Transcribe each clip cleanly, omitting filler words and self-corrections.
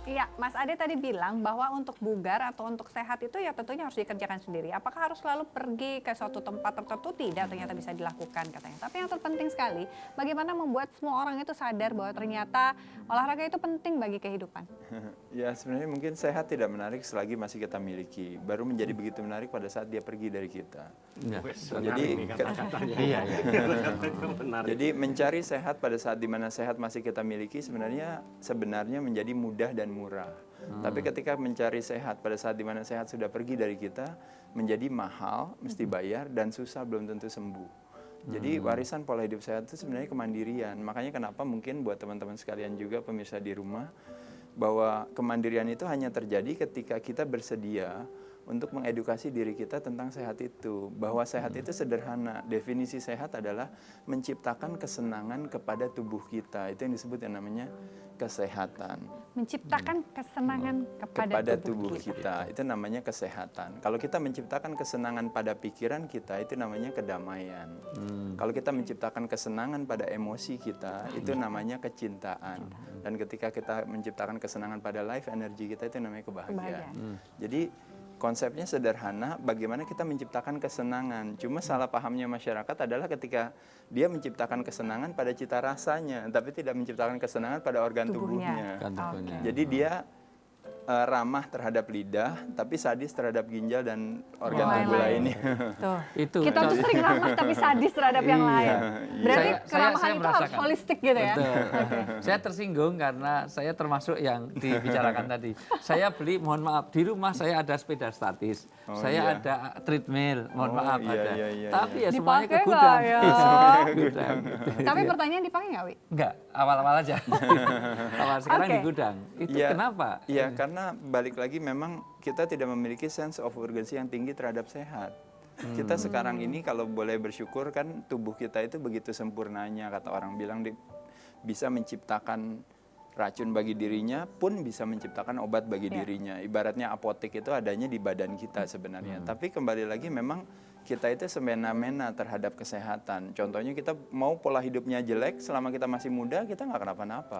Iya, Mas Ade tadi bilang bahwa untuk bugar atau untuk sehat itu ya tentunya harus dikerjakan sendiri. Apakah harus selalu pergi ke suatu tempat tertentu? Tidak, ternyata bisa dilakukan katanya. Tapi yang terpenting sekali, bagaimana membuat semua orang itu sadar bahwa ternyata olahraga itu penting bagi kehidupan. Ya sebenarnya mungkin sehat tidak menarik selagi masih kita miliki. Baru menjadi begitu menarik pada saat dia pergi dari kita. Ya. Jadi kata-katanya. Iya, iya. Jadi mencari sehat pada saat dimana sehat masih kita miliki sebenarnya menjadi mudah dan murah. Tapi ketika mencari sehat pada saat dimana sehat sudah pergi dari kita menjadi mahal, mesti bayar dan susah belum tentu sembuh. Jadi warisan pola hidup sehat itu sebenarnya kemandirian. Makanya kenapa mungkin buat teman-teman sekalian juga pemirsa di rumah bahwa kemandirian itu hanya terjadi ketika kita bersedia untuk mengedukasi diri kita tentang sehat itu. Bahwa sehat itu sederhana. Definisi sehat adalah menciptakan kesenangan kepada tubuh kita. Itu yang disebut yang namanya kesehatan. Menciptakan kesenangan kepada tubuh kita. Itu namanya kesehatan. Kalau kita menciptakan kesenangan pada pikiran kita, itu namanya kedamaian. Kalau kita menciptakan kesenangan pada emosi kita, itu namanya kecintaan. Dan ketika kita menciptakan kesenangan pada life energy kita, itu namanya kebahagiaan. Jadi konsepnya sederhana, bagaimana kita menciptakan kesenangan. Cuma salah pahamnya masyarakat adalah ketika dia menciptakan kesenangan pada cita rasanya, tapi tidak menciptakan kesenangan pada organ tubuhnya. Jadi dia ramah terhadap lidah, tapi sadis terhadap ginjal dan organ tubuh lainnya. Tuh. Kita tuh sering ramah tapi sadis terhadap yang lain. Berarti keramahan itu harus holistik gitu ya? Okay. Saya tersinggung karena saya termasuk yang dibicarakan tadi. Saya beli, mohon maaf, di rumah saya ada sepeda statis. Saya ada treadmill, mohon maaf ada. Tapi ya semuanya ke gudang. Ya? Gudang. Tapi pertanyaan dipakai nggak, Wi? Enggak, awal-awal aja. Awal sekarang di gudang. Itu kenapa? Iya, karena balik lagi memang kita tidak memiliki sense of urgency yang tinggi terhadap sehat. Kita sekarang ini kalau boleh bersyukur kan tubuh kita itu begitu sempurnanya, kata orang bilang bisa menciptakan racun bagi dirinya pun bisa menciptakan obat bagi dirinya. Ibaratnya apotek itu adanya di badan kita sebenarnya. Tapi kembali lagi memang kita itu semena-mena terhadap kesehatan. Contohnya kita mau pola hidupnya jelek selama kita masih muda kita nggak kenapa-napa.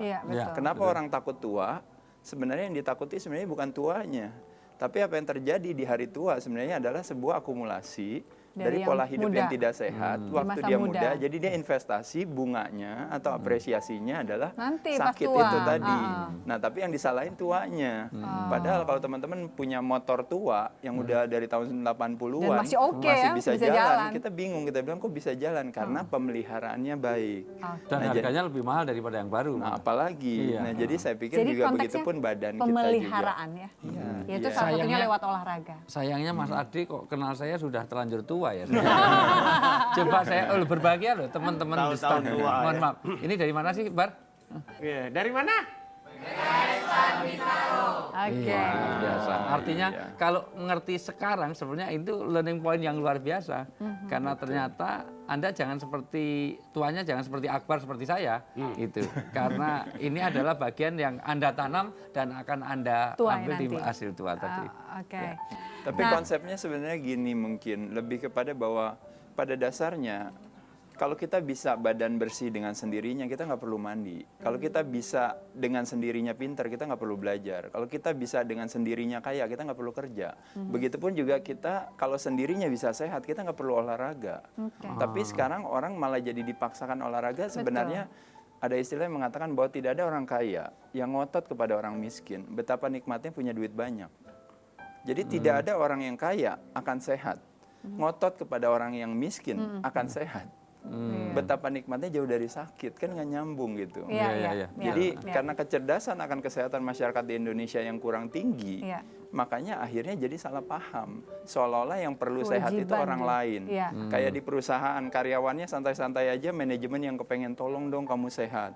Kenapa orang takut tua? Sebenarnya yang ditakuti sebenarnya bukan tuanya. Tapi apa yang terjadi di hari tua sebenarnya adalah sebuah akumulasi dari pola hidup yang tidak sehat waktu dia muda. Jadi dia investasi bunganya atau apresiasinya adalah nanti, sakit itu tadi. Nah tapi yang disalahin tuanya. Padahal kalau teman-teman punya motor tua yang udah dari tahun 80-an masih bisa jalan. Kita bingung, kita bilang kok bisa jalan karena pemeliharaannya baik. Dan harganya lebih mahal daripada yang baru. Nah apalagi. Nah jadi saya pikir juga begitu pun badan kita juga. Pemeliharaan ya. Itu salah satunya lewat olahraga. Sayangnya Mas Ade kok kenal saya sudah terlanjur tua ya. Coba saya berbahagia loh teman-teman di stand. Mohon maaf. Ini dari mana sih, Bar? Dari mana? Oke. Biasa. Artinya kalau ngerti sekarang sebenarnya itu learning point yang luar biasa. Karena ternyata Anda jangan seperti tuanya, jangan seperti Akbar seperti saya itu. Karena ini adalah bagian yang Anda tanam dan akan Anda ambil di hasil tua tadi. Tapi konsepnya sebenarnya gini, mungkin lebih kepada bahwa pada dasarnya kalau kita bisa badan bersih dengan sendirinya, kita nggak perlu mandi. Kalau kita bisa dengan sendirinya pintar, kita nggak perlu belajar. Kalau kita bisa dengan sendirinya kaya, kita nggak perlu kerja. Begitupun juga kita kalau sendirinya bisa sehat, kita nggak perlu olahraga. Tapi sekarang orang malah jadi dipaksakan olahraga. Sebenarnya ada istilah yang mengatakan bahwa tidak ada orang kaya yang ngotot kepada orang miskin. Betapa nikmatnya punya duit banyak. Jadi tidak ada orang yang kaya akan sehat. Ngotot kepada orang yang miskin akan sehat. Betapa nikmatnya jauh dari sakit, kan nggak nyambung gitu. Jadi karena kecerdasan akan kesehatan masyarakat di Indonesia yang kurang tinggi, makanya akhirnya jadi salah paham. Seolah-olah yang perlu sehat itu orang lain. Kayak di perusahaan, karyawannya santai-santai aja, manajemen yang kepengen tolong dong kamu sehat.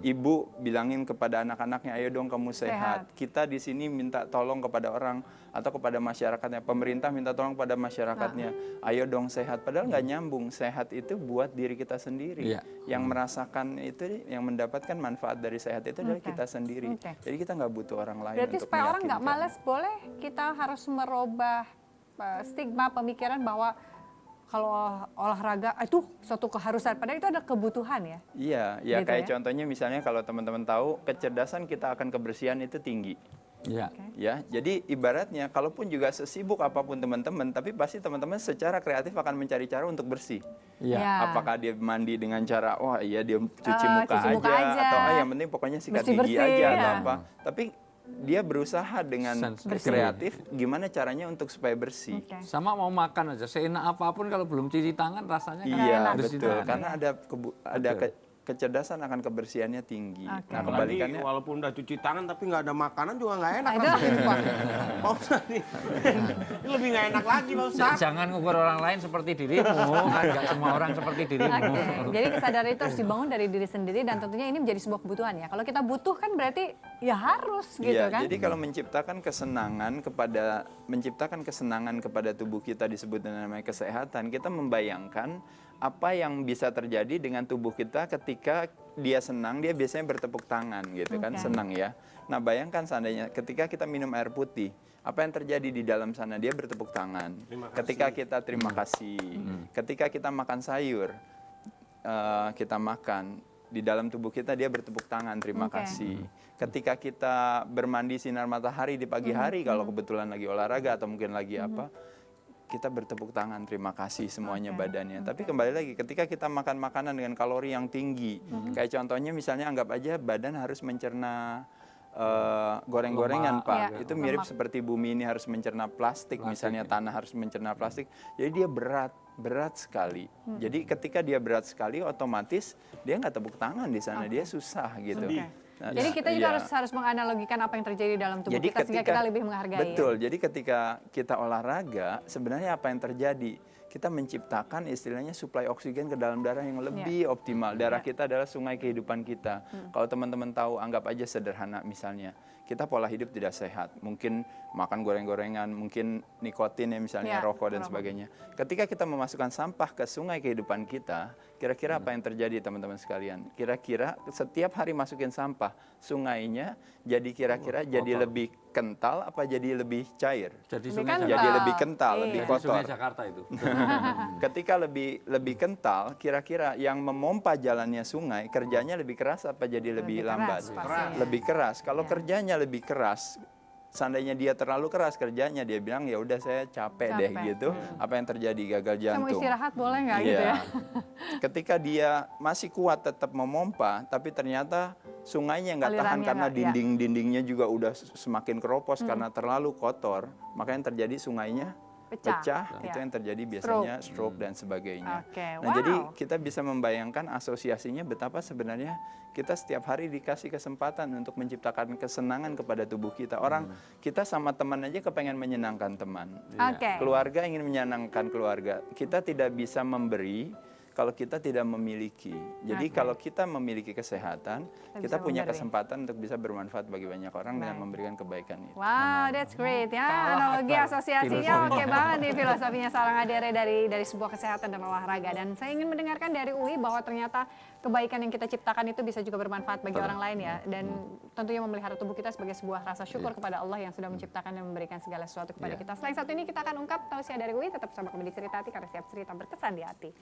Ibu bilangin kepada anak-anaknya, ayo dong kamu sehat. Kita di sini minta tolong kepada orang atau kepada masyarakatnya. Pemerintah minta tolong kepada masyarakatnya, ayo dong sehat. Padahal nggak nyambung. Sehat itu buat diri kita sendiri. Yang merasakan itu, yang mendapatkan manfaat dari sehat itu adalah kita sendiri. Jadi kita nggak butuh orang lain. Berarti untuk supaya orang nggak meyakinkan. malas, boleh kita harus merubah stigma pemikiran bahwa kalau olahraga itu suatu keharusan, padahal itu ada kebutuhan ya. Iya, ya Gitu kayak ya? contohnya misalnya kalau teman-teman tahu kecerdasan kita akan kebersihan itu tinggi. Iya. Ya, jadi ibaratnya kalaupun juga sesibuk apapun teman-teman, tapi pasti teman-teman secara kreatif akan mencari cara untuk bersih. Iya. Ya. Apakah dia mandi dengan cara, wah iya dia cuci muka, cuci muka aja, aja. atau yang penting pokoknya sikat Bersih-bersih, gigi aja atau ya. apa. Tapi dia berusaha dengan Sensitif. kreatif gimana caranya untuk supaya bersih. Oke. Sama mau makan aja, seenak apapun kalau belum cuci tangan rasanya kan Iya, enak. bersih betul. tangan. Karena ada kecerdasan akan kebersihannya tinggi. Oke. Nah, Apalagi kebalikannya walaupun udah cuci tangan tapi nggak ada makanan juga nggak enak. Aduh. Pak. Pak Ustadz nih. Ini lebih nggak enak lagi Pak Ustadz. Jangan ngukur orang lain seperti dirimu, kan nggak semua orang seperti dirimu. Oke, jadi kesadaran itu harus dibangun dari diri sendiri dan tentunya ini menjadi sebuah kebutuhan ya. Kalau kita butuh kan berarti ya harus gitu Iya, kan. jadi kalau menciptakan kesenangan kepada tubuh kita disebut dengan namanya kesehatan, kita membayangkan apa yang bisa terjadi dengan tubuh kita ketika dia senang, dia biasanya bertepuk tangan gitu kan, Oke. senang ya. Nah, bayangkan seandainya ketika kita minum air putih, apa yang terjadi di dalam sana? Dia bertepuk tangan. Terima kasih. Ketika kita terima kasih, ketika kita makan sayur, kita makan di dalam tubuh kita dia bertepuk tangan, terima Oke. kasih. Ketika kita bermandi sinar matahari di pagi hari, kalau kebetulan lagi olahraga atau mungkin lagi apa, kita bertepuk tangan, terima kasih semuanya Oke. badannya. Tapi kembali lagi, ketika kita makan makanan dengan kalori yang tinggi, kayak contohnya misalnya anggap aja badan harus mencerna goreng-gorengan, Lemak. Pak. Iya, Itu mirip lemak. seperti bumi ini harus mencerna plastik, misalnya tanah harus mencerna plastik. Jadi dia berat sekali. Jadi ketika dia berat sekali, otomatis dia nggak tepuk tangan di sana, dia susah gitu. Oke. Nah, Jadi kita juga iya. harus menganalogikan apa yang terjadi dalam tubuh Jadi kita sehingga kita lebih menghargai. Betul. Jadi ketika kita olahraga, sebenarnya apa yang terjadi? Kita menciptakan istilahnya suplai oksigen ke dalam darah yang lebih optimal. Darah kita adalah sungai kehidupan kita. Kalau teman-teman tahu, anggap aja sederhana misalnya. Kita pola hidup tidak sehat. Mungkin makan goreng-gorengan, mungkin nikotin ya misalnya, Ya, rokok dan rokok. sebagainya. Ketika kita memasukkan sampah ke sungai kehidupan kita, kira-kira apa yang terjadi teman-teman sekalian? Kira-kira setiap hari masukin sampah, sungainya jadi kira-kira jadi lebih kental apa jadi lebih cair? Jadi Lebih sungai kental. Jadi Jakarta. lebih kental, Iya. lebih Jadi kotor. sungai Jakarta itu. Ketika lebih kental, kira-kira yang memompa jalannya sungai kerjanya lebih keras apa jadi lebih Lebih keras lambat? pastinya. Lebih keras. Kalau Ya. kerjanya lebih keras, seandainya dia terlalu keras kerjanya, dia bilang ya udah saya capek deh Capek. gitu. Apa yang terjadi? Gagal Saya mau jantung. istirahat boleh nggak gitu Iya. ya? Ketika dia masih kuat tetap memompa, tapi ternyata sungainya nggak tahan Alirannya karena nggak, ya. dinding-dindingnya juga udah semakin keropos karena terlalu kotor, maka yang terjadi sungainya pecah, Ya. itu yang terjadi biasanya stroke dan sebagainya. Oke, Nah, jadi wow. kita bisa membayangkan asosiasinya betapa sebenarnya kita setiap hari dikasih kesempatan untuk menciptakan kesenangan kepada tubuh kita. Orang kita sama teman aja kepengen menyenangkan teman. Oke. Keluarga ingin menyenangkan keluarga. Kita tidak bisa memberi kalau kita tidak memiliki. Jadi Oke. kalau kita memiliki kesehatan, kita bisa punya memberi. kesempatan untuk bisa bermanfaat bagi banyak orang dengan memberikan kebaikan itu. Wow, that's great ya. Analogi asosiasinya Filosofinya. oke banget nih filosofinya Sarang Adere dari sebuah kesehatan dan olahraga. Dan saya ingin mendengarkan dari Uwi bahwa ternyata kebaikan yang kita ciptakan itu bisa juga bermanfaat bagi orang lain ya. Dan tentunya memelihara tubuh kita sebagai sebuah rasa syukur kepada Allah yang sudah menciptakan dan memberikan segala sesuatu kepada kita. Selain satu ini kita akan ungkap tausiah dari Uwi. Tetap bersama kami di Cerita Hati karena setiap cerita berkesan di hati.